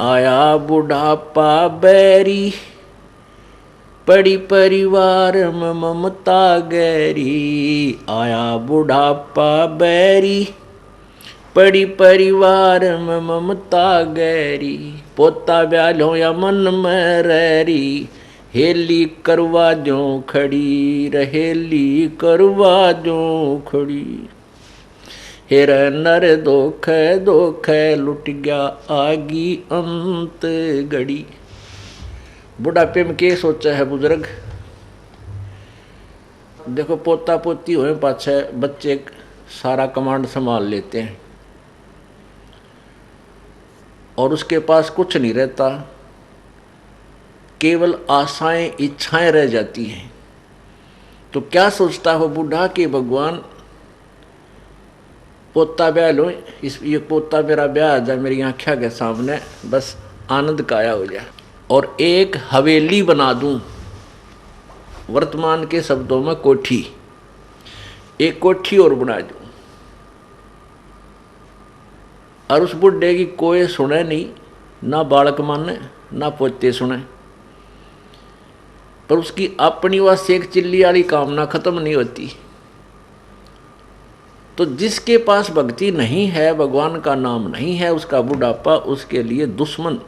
आया बुढ़ापा बैरी, पड़ी परिवार में ममता गहरी। आया बुढ़ापा बैरी, पड़ी परिवार में ममता गहरी। पोता ब्यालो या मन में रहरी, हेली करवा दो खड़ी, रहेली करवा दो खड़ी। हेर नर दोख दोख लुट गया आगी अंत घड़ी। बुढ़ापे में क्या सोचा है बुजुर्ग? देखो पोता पोती हुए पाछे बच्चे सारा कमांड संभाल लेते हैं और उसके पास कुछ नहीं रहता, केवल आशाएं इच्छाएं रह जाती हैं। तो क्या सोचता हो बूढ़ा कि भगवान पोता ब्याह लो, इस ये पोता मेरा ब्याह आ जाए मेरी आँखों के सामने, बस आनंद काया हो जाए और एक हवेली बना दूं। वर्तमान के शब्दों में कोठी, एक कोठी और बना दूं और उस बुढ़े की कोई सुने नहीं, ना बालक माने ना पोते सुने, पर उसकी अपनी वह सेक चिल्ली वाली कामना खत्म नहीं होती। तो जिसके पास भक्ति नहीं है, भगवान का नाम नहीं है, उसका बुढ़ापा उसके लिए दुश्मन,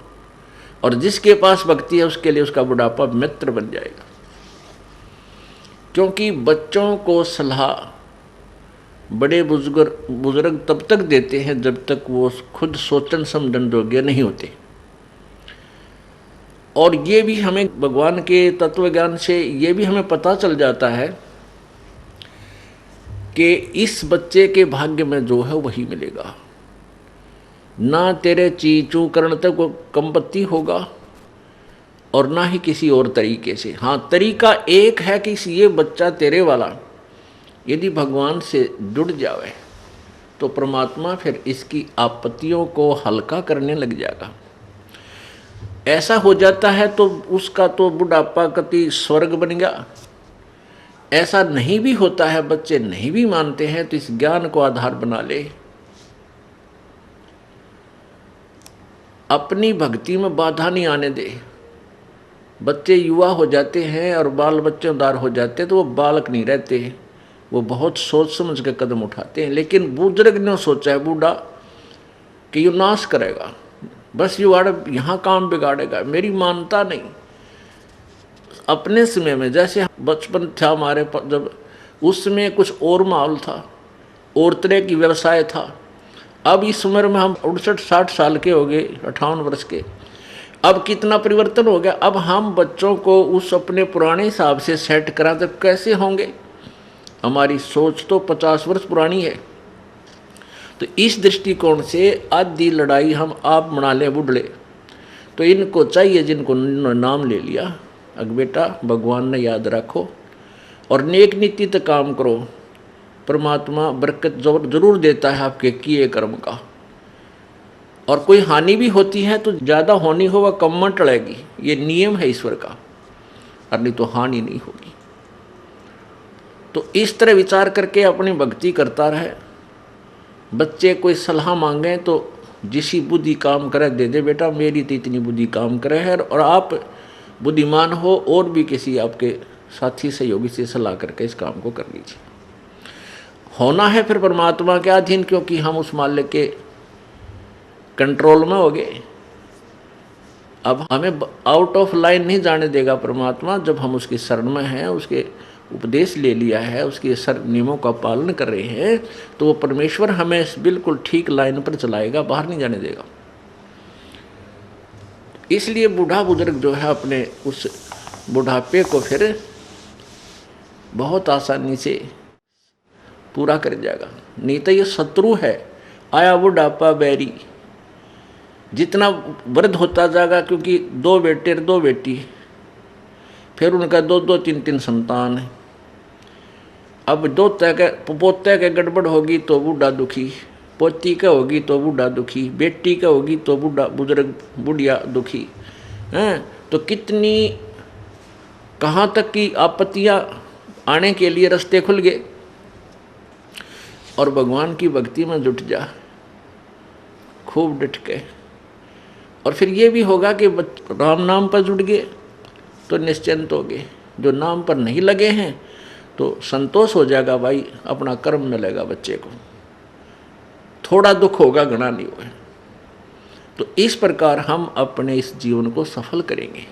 और जिसके पास भक्ति है उसके लिए उसका बुढ़ापा मित्र बन जाएगा। क्योंकि बच्चों को सलाह बड़े बुजुर्ग तब तक देते हैं जब तक वो खुद सोचन समझन योग्य नहीं होते। और ये भी हमें भगवान के तत्व ज्ञान से ये भी हमें पता चल जाता है कि इस बच्चे के भाग्य में जो है वही मिलेगा। ना तेरे चीचू करण तक वो कंपत्ति होगा और ना ही किसी और तरीके से। हाँ, तरीका एक है कि ये बच्चा तेरे वाला यदि भगवान से जुड़ जावे तो परमात्मा फिर इसकी आपत्तियों को हल्का करने लग जाएगा। ऐसा हो जाता है तो उसका तो बुढ़ापा कति स्वर्ग बन गया। ऐसा नहीं भी होता है, बच्चे नहीं भी मानते हैं, तो इस ज्ञान को आधार बना ले, अपनी भक्ति में बाधा नहीं आने दे। बच्चे युवा हो जाते हैं और बाल बच्चेदार हो जाते हैं तो वो बालक नहीं रहते, वो बहुत सोच समझ के कदम उठाते हैं। लेकिन बुजुर्ग ने सोचा है बूढ़ा कि ये नाश करेगा, बस युवा यहाँ काम बिगाड़ेगा, मेरी मानता नहीं। अपने समय में जैसे बचपन था हमारे, जब उस समय कुछ और माहौल था, और तरह की व्यवसाय था। अब इस उम्र में हम 59-60 साल के हो गए, 58 वर्ष के, अब कितना परिवर्तन हो गया। अब हम बच्चों को उस अपने पुराने हिसाब से सेट करा तो कैसे होंगे? हमारी सोच तो 50 वर्ष पुरानी है। तो इस दृष्टिकोण से आधी लड़ाई हम आप बना लें बुढ़ले। तो इनको चाहिए जिनको नाम ले लिया, अग बेटा भगवान ने याद रखो और नेक नीति तक काम करो, परमात्मा बरकत जरूर देता है आपके किए कर्म का। और कोई हानि भी होती है तो ज़्यादा होनी हो वह कम में टलेगी, ये नियम है ईश्वर का, और नहीं तो हानि नहीं होगी। तो इस तरह विचार करके अपनी भक्ति करता रहे। बच्चे कोई सलाह मांगे तो जिसी बुद्धि काम करे दे दे, बेटा मेरी तो इतनी बुद्धि काम करे है, और आप बुद्धिमान हो और भी किसी आपके साथी सहयोगी से सलाह करके इस काम को कर लीजिए। होना है फिर परमात्मा के अधीन, क्योंकि हम उस मालिक के कंट्रोल में हो गए। अब हमें आउट ऑफ लाइन नहीं जाने देगा परमात्मा। जब हम उसकी शरण में हैं, उसके उपदेश ले लिया है, उसके नियमों का पालन कर रहे हैं, तो वो परमेश्वर हमें बिल्कुल ठीक लाइन पर चलाएगा, बाहर नहीं जाने देगा। इसलिए बूढ़ा बुजुर्ग जो है अपने उस बुढ़ापे को फिर बहुत आसानी से पूरा कर जाएगा। नहीं तो ये शत्रु है, आया बुढ़ापा बैरी। जितना वृद्ध होता जाएगा, क्योंकि 2 बेटे 2 बेटी, फिर उनका 2-2 3-3 संतान है। अब पोते के गड़बड़ होगी तो बूढ़ा दुखी, पोती का होगी तो बूढ़ा दुखी, बेटी का होगी तो बुजुर्ग बुढ़िया दुखी हैं। तो कितनी कहाँ तक की आपत्तियाँ आने के लिए रास्ते खुल गए। और भगवान की भक्ति में जुट जा खूब डट के, और फिर ये भी होगा कि राम नाम पर जुड़ गए तो निश्चिंत हो गए, जो नाम पर नहीं लगे हैं तो संतोष हो जाएगा, भाई अपना कर्म मिलेगा बच्चे को, थोड़ा दुख होगा घना नहीं होगा। तो इस प्रकार हम अपने इस जीवन को सफल करेंगे।